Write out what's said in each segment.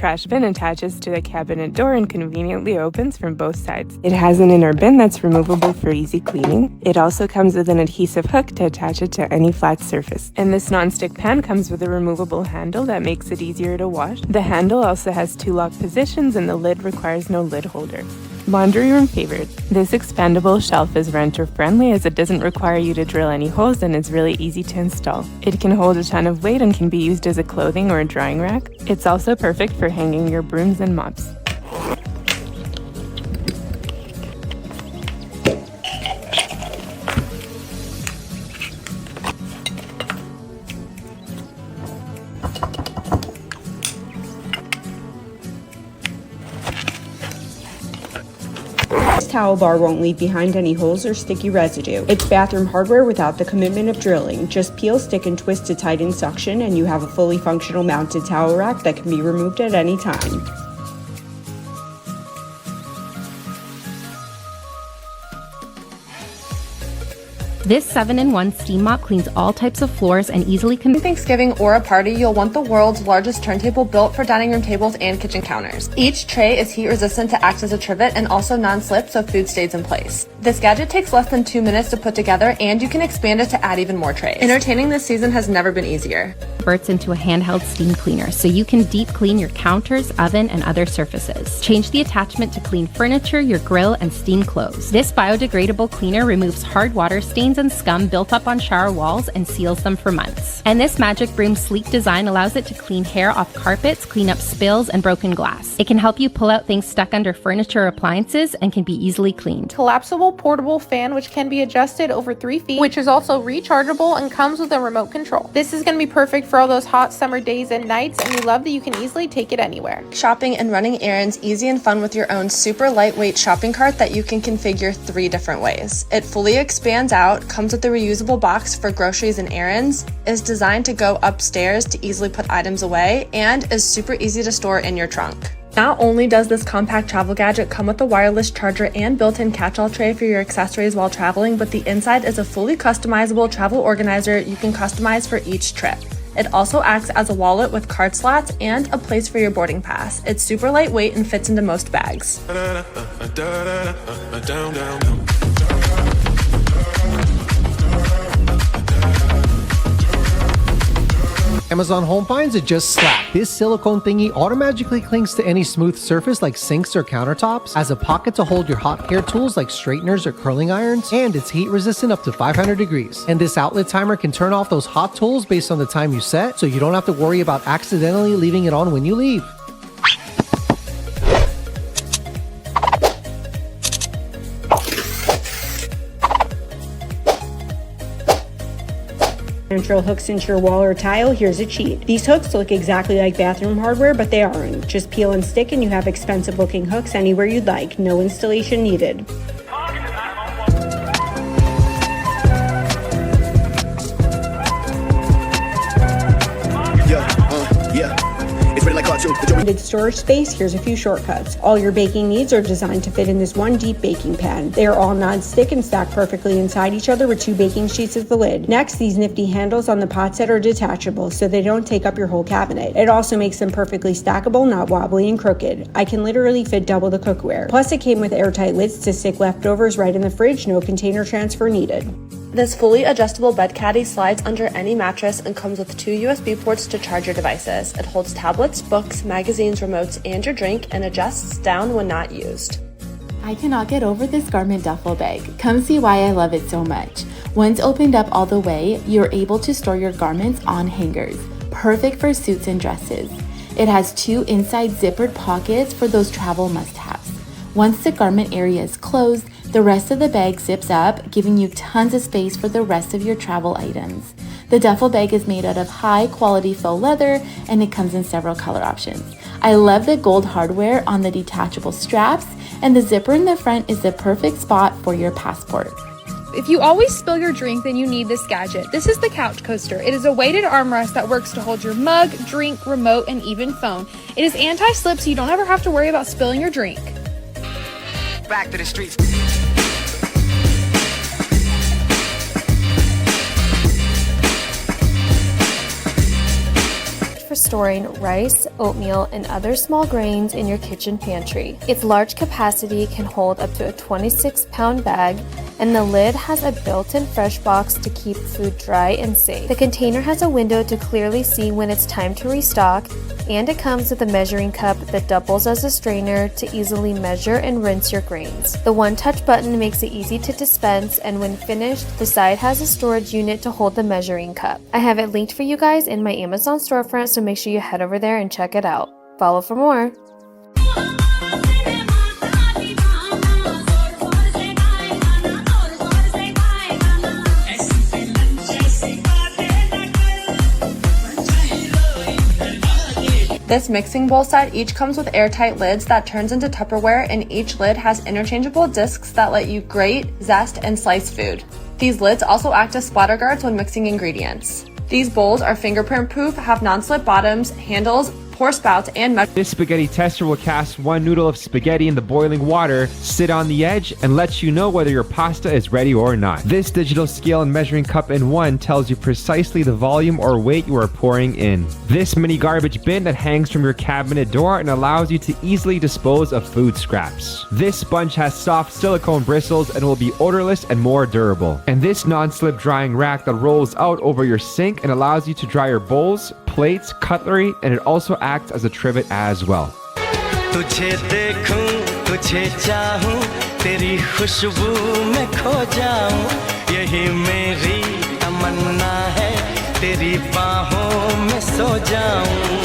trash bin attaches to the cabinet door and conveniently opens from both sides. It has an inner bin that's removable for easy cleaning. It also comes with an adhesive hook to attach it to any flat surface. And this non-stick pan comes with a removable handle that makes it easier to wash. The handle also has 2 lock positions and the lid requires no lid holder. Laundry room favorites. This expandable shelf is renter friendly as it doesn't require you to drill any holes and is really easy to install. It can hold a ton of weight and can be used as a clothing or a drying rack. It's also perfect for hanging your brooms and mops. Towel bar won't leave behind any holes or sticky residue. It's bathroom hardware without the commitment of drilling. Just peel, stick, and twist to tighten suction, and you have a fully functional mounted towel rack that can be removed at any time. This 7-in-1 steam mop cleans all types of floors and easily Thanksgiving or a party, you'll want the world's largest turntable built for dining room tables and kitchen counters. Each tray is heat resistant to act as a trivet and also non-slip so food stays in place. This gadget takes less than 2 minutes to put together and you can expand it to add even more trays. Entertaining this season has never been easier. converts into a handheld steam cleaner so you can deep clean your counters, oven, and other surfaces. Change the attachment to clean furniture, your grill, and steam clothes. This biodegradable cleaner removes hard water stains and scum built up on shower walls and seals them for months. And this Magic Broom's sleek design allows it to clean hair off carpets, clean up spills, and broken glass. It can help you pull out things stuck under furniture or appliances and can be easily cleaned. Collapsible portable fan which can be adjusted over 3 feet, which is also rechargeable and comes with a remote control. This is going to be perfect for all those hot summer days and nights, and we love that you can easily take it anywhere. Shopping and running errands easy and fun with your own super lightweight shopping cart that you can configure 3 different ways. It fully expands out, comes with a reusable box for groceries and errands, is designed to go upstairs to easily put items away, and is super easy to store in your trunk. Not only does this compact travel gadget come with a wireless charger and built-in catch-all tray for your accessories while traveling, but the inside is a fully customizable travel organizer you can customize for each trip. It also acts as a wallet with card slots and a place for your boarding pass. It's super lightweight and fits into most bags. Amazon Home finds it just slap. This silicone thingy automatically clings to any smooth surface like sinks or countertops, has a pocket to hold your hot hair tools like straighteners or curling irons, and it's heat resistant up to 500 degrees. And this outlet timer can turn off those hot tools based on the time you set, so you don't have to worry about accidentally leaving it on when you leave. And drill hooks into your wall or tile, here's a cheat. These hooks look exactly like bathroom hardware, but they aren't. Just peel and stick and you have expensive looking hooks anywhere you'd like. No installation needed. Limited storage space, here's a few shortcuts. All your baking needs are designed to fit in this one deep baking pan. They are all non-stick and stack perfectly inside each other with 2 baking sheets as the lid. Next, these nifty handles on the pot set are detachable so they don't take up your whole cabinet. It also makes them perfectly stackable, not wobbly and crooked. I can literally fit double the cookware. Plus, it came with airtight lids to stick leftovers right in the fridge, no container transfer needed. This fully adjustable bed caddy slides under any mattress and comes with 2 USB ports to charge your devices. It holds tablets, books, magazines, remotes, and your drink, and adjusts down when not used. I cannot get over this garment duffel bag. Come see why I love it so much. Once opened up all the way, you're able to store your garments on hangers. Perfect for suits and dresses. It has 2 inside zippered pockets for those travel must-haves. Once the garment area is closed, the rest of the bag zips up, giving you tons of space for the rest of your travel items. The duffel bag is made out of high-quality faux leather, and it comes in several color options. I love the gold hardware on the detachable straps, and the zipper in the front is the perfect spot for your passport. If you always spill your drink, then you need this gadget. This is the Couch Coaster. It is a weighted armrest that works to hold your mug, drink, remote, and even phone. It is anti-slip, so you don't ever have to worry about spilling your drink. Back to the streets. for storing rice, oatmeal, and other small grains in your kitchen pantry. Its large capacity can hold up to a 26-pound bag, and the lid has a built-in fresh box to keep food dry and safe. The container has a window to clearly see when it's time to restock, and it comes with a measuring cup that doubles as a strainer to easily measure and rinse your grains. The one-touch button makes it easy to dispense, and when finished, the side has a storage unit to hold the measuring cup. I have it linked for you guys in my Amazon storefront, so make sure you head over there and check it out. Follow for more. This mixing bowl set each comes with airtight lids that turns into Tupperware, and each lid has interchangeable discs that let you grate, zest, and slice food. These lids also act as splatter guards when mixing ingredients. These bowls are fingerprint proof, have non-slip bottoms, handles, pour spouts, and This spaghetti tester will cast one noodle of spaghetti in the boiling water, sit on the edge, and let you know whether your pasta is ready or not. This digital scale and measuring cup in one tells you precisely the volume or weight you are pouring in. This mini garbage bin that hangs from your cabinet door and allows you to easily dispose of food scraps. This sponge has soft silicone bristles and will be odorless and more durable. And this non-slip drying rack that rolls out over your sink and allows you to dry your bowls, plates, cutlery, and it also acts as a trivet as well. तुझे देखूं, तुझे चाहूं, तेरी खुशबू में खो जाऊं, यही मेरी तमन्ना है, तेरी बाहों में सो जाऊं.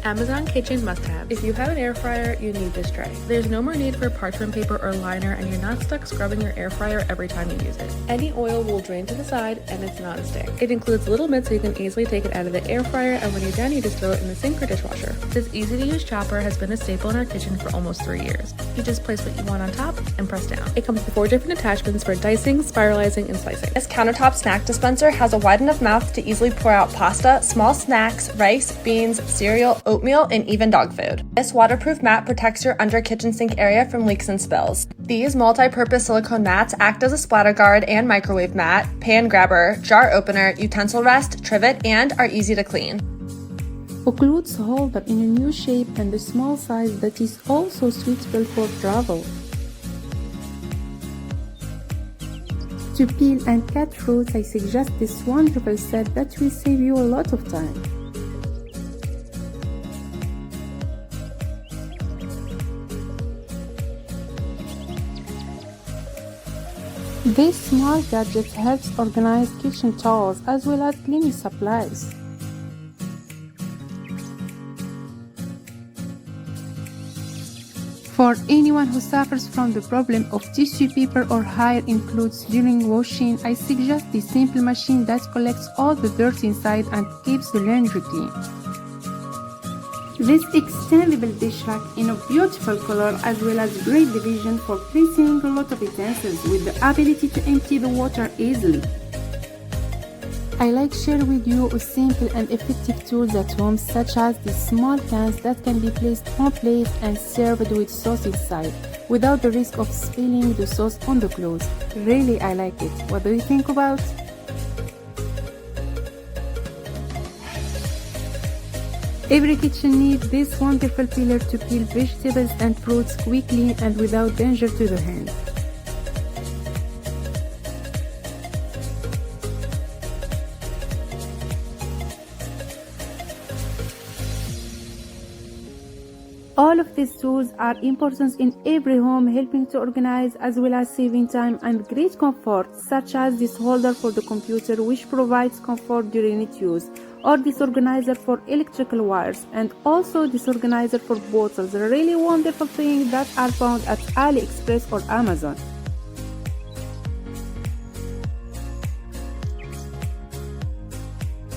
Amazon Kitchen must-have. If you have an air fryer, you need this tray. There's no more need for parchment paper or liner, and you're not stuck scrubbing your air fryer every time you use it. Any oil will drain to the side, and it's non-stick. It includes little mitts so you can easily take it out of the air fryer, and when you're done, you just throw it in the sink or dishwasher. This easy-to-use chopper has been a staple in our kitchen for almost 3 years. You just place what you want on top and press down. It comes with 4 different attachments for dicing, spiralizing, and slicing. This countertop snack dispenser has a wide enough mouth to easily pour out pasta, small snacks, rice, beans, cereal, oatmeal, and even dog food. This waterproof mat protects your under kitchen sink area from leaks and spills. These multi-purpose silicone mats act as a splatter guard and microwave mat, pan grabber, jar opener, utensil rest, trivet, and are easy to clean. A clothes holder in a new shape and a small size that is also suitable for travel. To peel and cut fruits, I suggest this wonderful set that will save you a lot of time. This small gadget helps organize kitchen tools as well as cleaning supplies. For anyone who suffers from the problem of tissue paper or hair in clothes during washing, I suggest this simple machine that collects all the dirt inside and keeps the laundry clean. This extendable dish rack in a beautiful color as well as great division for placing a lot of utensils with the ability to empty the water easily. I like share with you a simple and effective tools at home such as these small cans that can be placed on plates and served with sauce inside without the risk of spilling the sauce on the clothes. Really, I like it. What do you think about? Every kitchen needs this wonderful peeler to peel vegetables and fruits quickly and without danger to the hand. All of these tools are important in every home, helping to organize as well as saving time and great comfort, such as this holder for the computer which provides comfort during its use, or this organizer for electrical wires, and also this organizer for bottles, really wonderful things that are found at AliExpress or Amazon.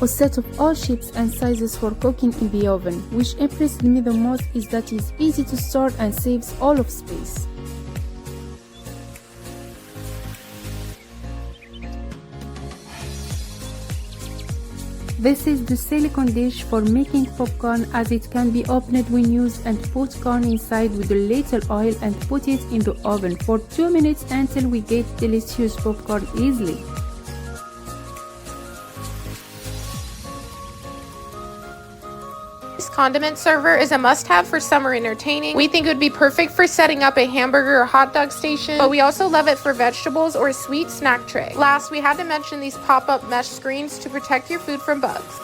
A set of all shapes and sizes for cooking in the oven. Which impressed me the most is that it's easy to store and saves all of space. This is the silicone dish for making popcorn, as it can be opened when used and put corn inside with a little oil and put it in the oven for 2 minutes until we get delicious popcorn easily. This condiment server is a must-have for summer entertaining. We think it would be perfect for setting up a hamburger or hot dog station, but we also love it for vegetables or a sweet snack tray. Last, we had to mention these pop-up mesh screens to protect your food from bugs.